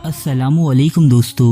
السلام علیکم دوستو۔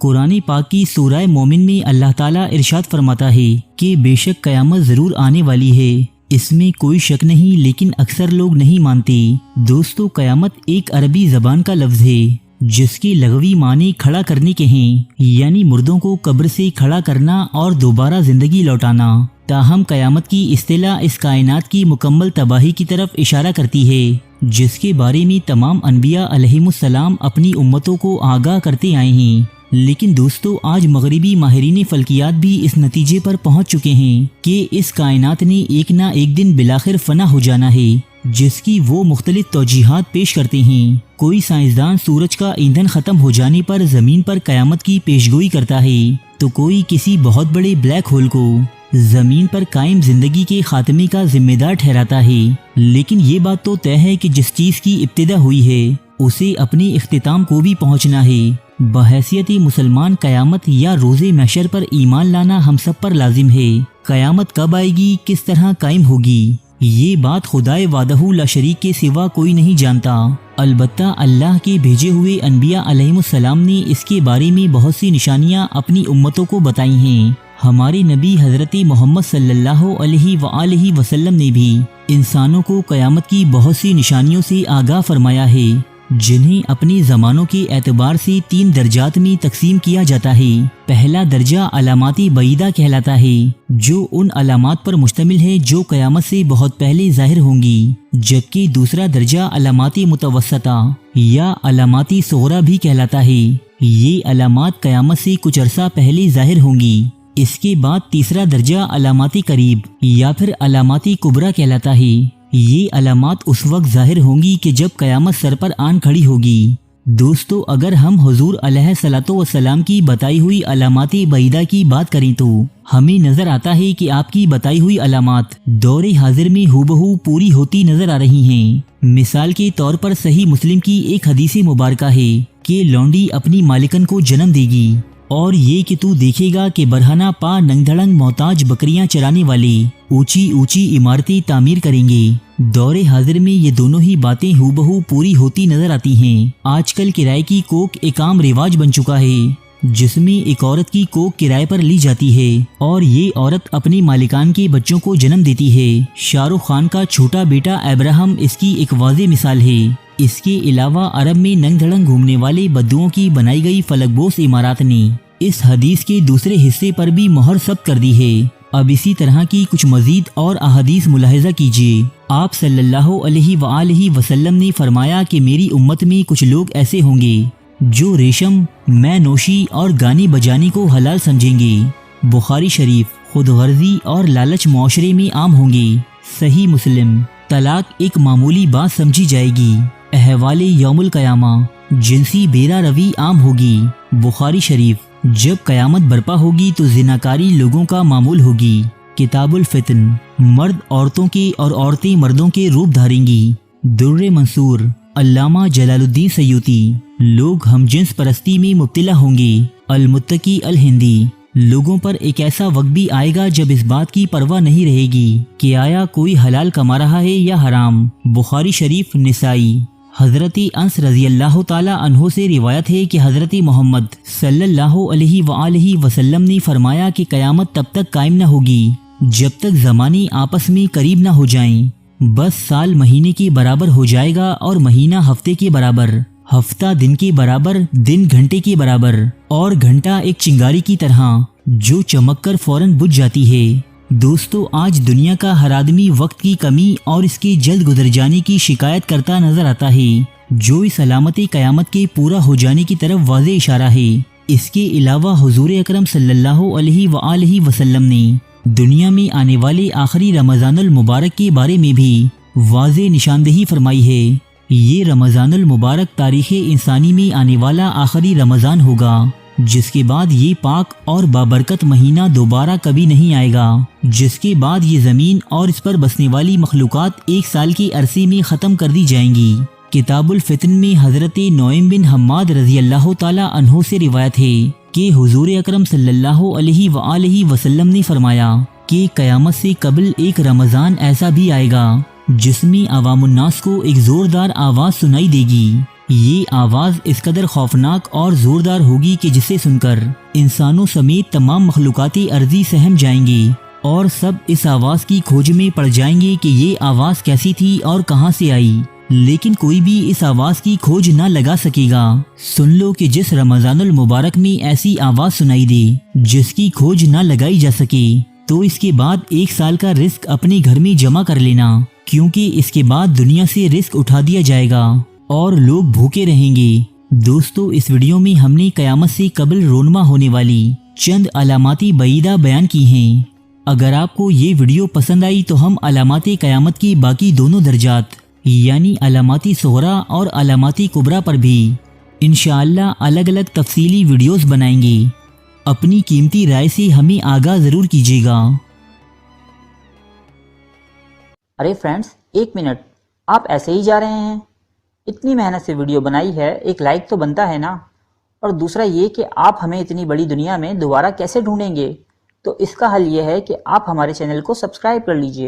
قرآن پاک کی سورہ مومن میں اللہ تعالیٰ ارشاد فرماتا ہے کہ بے شک قیامت ضرور آنے والی ہے، اس میں کوئی شک نہیں، لیکن اکثر لوگ نہیں مانتے۔ دوستو، قیامت ایک عربی زبان کا لفظ ہے جس کے لغوی معنی کھڑا کرنے کے ہیں، یعنی مردوں کو قبر سے کھڑا کرنا اور دوبارہ زندگی لوٹانا۔ تاہم قیامت کی اصطلاح اس کائنات کی مکمل تباہی کی طرف اشارہ کرتی ہے، جس کے بارے میں تمام انبیاء علیہم السلام اپنی امتوں کو آگاہ کرتے آئے ہیں۔ لیکن دوستو، آج مغربی ماہرین فلکیات بھی اس نتیجے پر پہنچ چکے ہیں کہ اس کائنات نے ایک نہ ایک دن بالآخر فنا ہو جانا ہے، جس کی وہ مختلف توجیحات پیش کرتے ہیں۔ کوئی سائنسدان سورج کا ایندھن ختم ہو جانے پر زمین پر قیامت کی پیشگوئی کرتا ہے، تو کوئی کسی بہت بڑے بلیک ہول کو زمین پر قائم زندگی کے خاتمے کا ذمہ دار ٹھہراتا ہے۔ لیکن یہ بات تو طے ہے کہ جس چیز کی ابتدا ہوئی ہے اسے اپنے اختتام کو بھی پہنچنا ہے۔ بحیثیت مسلمان قیامت یا روز محشر پر ایمان لانا ہم سب پر لازم ہے۔ قیامت کب آئے گی، کس طرح قائم ہوگی، یہ بات خدائے وحدہ لا شریک کے سوا کوئی نہیں جانتا۔ البتہ اللہ کے بھیجے ہوئے انبیاء علیہم السلام نے اس کے بارے میں بہت سی نشانیاں اپنی امتوں کو بتائی ہیں۔ ہمارے نبی حضرت محمد صلی اللہ علیہ وآلہ وسلم نے بھی انسانوں کو قیامت کی بہت سی نشانیوں سے آگاہ فرمایا ہے، جنہیں اپنے زمانوں کے اعتبار سے 3 درجات میں تقسیم کیا جاتا ہے۔ پہلا درجہ علاماتی بعیدہ کہلاتا ہے، جو ان علامات پر مشتمل ہے جو قیامت سے بہت پہلے ظاہر ہوں گی، جبکہ دوسرا درجہ علاماتی متوسطہ یا علاماتی صغریٰ بھی کہلاتا ہے۔ یہ علامات قیامت سے کچھ عرصہ پہلے ظاہر ہوں گی۔ اس کے بعد تیسرا درجہ علاماتی قریب یا پھر علاماتی کبریٰ کہلاتا ہے۔ یہ علامات اس وقت ظاہر ہوں گی کہ جب قیامت سر پر آن کھڑی ہوگی۔ دوستو، اگر ہم حضور علیہ الصلوۃ والسلام کی بتائی ہوئی علامات بعیدہ کی بات کریں تو ہمیں نظر آتا ہے کہ آپ کی بتائی ہوئی علامات دور حاضر میں ہو پوری ہوتی نظر آ رہی ہیں۔ مثال کے طور پر صحیح مسلم کی ایک حدیث مبارکہ ہے کہ لونڈی اپنی مالکن کو جنم دے گی، اور یہ کہ تو دیکھے گا کہ برہنہ پا ننگ دھڑنگ محتاج بکریاں چرانے والے اونچی اونچی عمارتیں تعمیر کریں گے۔ دور حاضر میں یہ دونوں ہی باتیں ہو پوری ہوتی نظر آتی ہیں۔ آج کل کرائے کی کوک ایک عام رواج بن چکا ہے، جس میں ایک عورت کی کوک کرائے پر لی جاتی ہے اور یہ عورت اپنے مالکان کے بچوں کو جنم دیتی ہے۔ شاہ رخ خان کا چھوٹا بیٹا ابراہم اس کی ایک واضح مثال ہے۔ اس کے علاوہ عرب میں ننگ دھڑنگ گھومنے والے بدوؤں کی بنائی گئی فلک بوس عمارات نے اس حدیث کے دوسرے حصے پر بھی مہر ثبت کر دی ہے۔ اب اسی طرح کی کچھ مزید اور احادیث ملاحظہ کیجیے۔ آپ صلی اللہ علیہ وآلہ وسلم نے فرمایا کہ میری امت میں کچھ لوگ ایسے ہوں گے جو ریشم، مے نوشی اور گانے بجانے کو حلال سمجھیں گے۔ بخاری شریف۔ خود غرضی اور لالچ معاشرے میں عام ہوں گے۔ صحیح مسلم۔ طلاق ایک معمولی بات سمجھی جائے گی۔ احوال یوم القیامہ، جنسی بیرا روی عام ہوگی۔ بخاری شریف۔ جب قیامت برپا ہوگی تو زناکاری لوگوں کا معمول ہوگی۔ کتاب الفتن۔ مرد عورتوں کے اور عورتیں مردوں کے روپ دھاریں گی۔ در منصور۔ علامہ جلال الدین سیوطی۔ لوگ ہم جنس پرستی میں مبتلا ہوں گے۔ المتقی الہندی۔ لوگوں پر ایک ایسا وقت بھی آئے گا جب اس بات کی پرواہ نہیں رہے گی کہ آیا کوئی حلال کما رہا ہے یا حرام۔ بخاری شریف۔ نسائی۔ حضرت انس رضی اللہ تعالی عنہ سے روایت ہے کہ حضرت محمد صلی اللہ علیہ وآلہ وسلم نے فرمایا کہ قیامت تب تک قائم نہ ہوگی جب تک زمانے آپس میں قریب نہ ہو جائیں۔ بس سال مہینے کے برابر ہو جائے گا اور مہینہ ہفتے کے برابر، ہفتہ دن کے برابر، دن گھنٹے کے برابر، اور گھنٹہ ایک چنگاری کی طرح جو چمک کر فوراً بجھ جاتی ہے۔ دوستو، آج دنیا کا ہر آدمی وقت کی کمی اور اس کے جلد گزر جانے کی شکایت کرتا نظر آتا ہے، جو اس علامت قیامت کے پورا ہو جانے کی طرف واضح اشارہ ہے۔ اس کے علاوہ حضور اکرم صلی اللہ علیہ وآلہ وسلم نے دنیا میں آنے والے آخری رمضان المبارک کے بارے میں بھی واضح نشاندہی فرمائی ہے۔ یہ رمضان المبارک تاریخ انسانی میں آنے والا آخری رمضان ہوگا، جس کے بعد یہ پاک اور بابرکت مہینہ دوبارہ کبھی نہیں آئے گا، جس کے بعد یہ زمین اور اس پر بسنے والی مخلوقات 1 سال کے عرصے میں ختم کر دی جائیں گی۔ کتاب الفتن میں حضرت نعیم بن حماد رضی اللہ تعالی عنہ سے روایت ہے کہ حضور اکرم صلی اللہ علیہ وآلہ وسلم نے فرمایا کہ قیامت سے قبل ایک رمضان ایسا بھی آئے گا جس میں عوام الناس کو ایک زوردار آواز سنائی دے گی یہ آواز اس قدر خوفناک اور زوردار ہوگی کہ جسے سن کر انسانوں سمیت تمام مخلوقاتی ارضی سہم جائیں گی اور سب اس آواز کی کھوج میں پڑ جائیں گے کہ یہ آواز کیسی تھی اور کہاں سے آئی، لیکن کوئی بھی اس آواز کی کھوج نہ لگا سکے گا۔ سن لو کہ جس رمضان المبارک میں ایسی آواز سنائی دے جس کی کھوج نہ لگائی جا سکے تو اس کے بعد 1 سال کا رزق اپنے گھر میں جمع کر لینا، کیونکہ اس کے بعد دنیا سے رزق اٹھا دیا جائے گا اور لوگ بھوکے رہیں گے۔ دوستو، اس ویڈیو میں ہم نے قیامت سے قبل رونما ہونے والی چند علاماتی بعیدہ بیان کی ہیں۔ اگر آپ کو یہ ویڈیو پسند آئی تو ہم علامات قیامت کی باقی دونوں درجات یعنی علاماتی صغرا اور علاماتی کبرا پر بھی انشاءاللہ الگ الگ تفصیلی ویڈیوز بنائیں گے۔ اپنی قیمتی رائے سے ہمیں آگاہ ضرور کیجیے گا۔ ارے فرینڈز، 1 منٹ، آپ ایسے ہی جا رہے ہیں؟ اتنی محنت سے ویڈیو بنائی ہے، ایک لائک تو بنتا ہے نا؟ اور دوسرا یہ کہ آپ ہمیں اتنی بڑی دنیا میں دوبارہ کیسے ڈھونڈیں گے؟ تو اس کا حل یہ ہے کہ آپ ہمارے چینل کو سبسکرائب کر لیجئے۔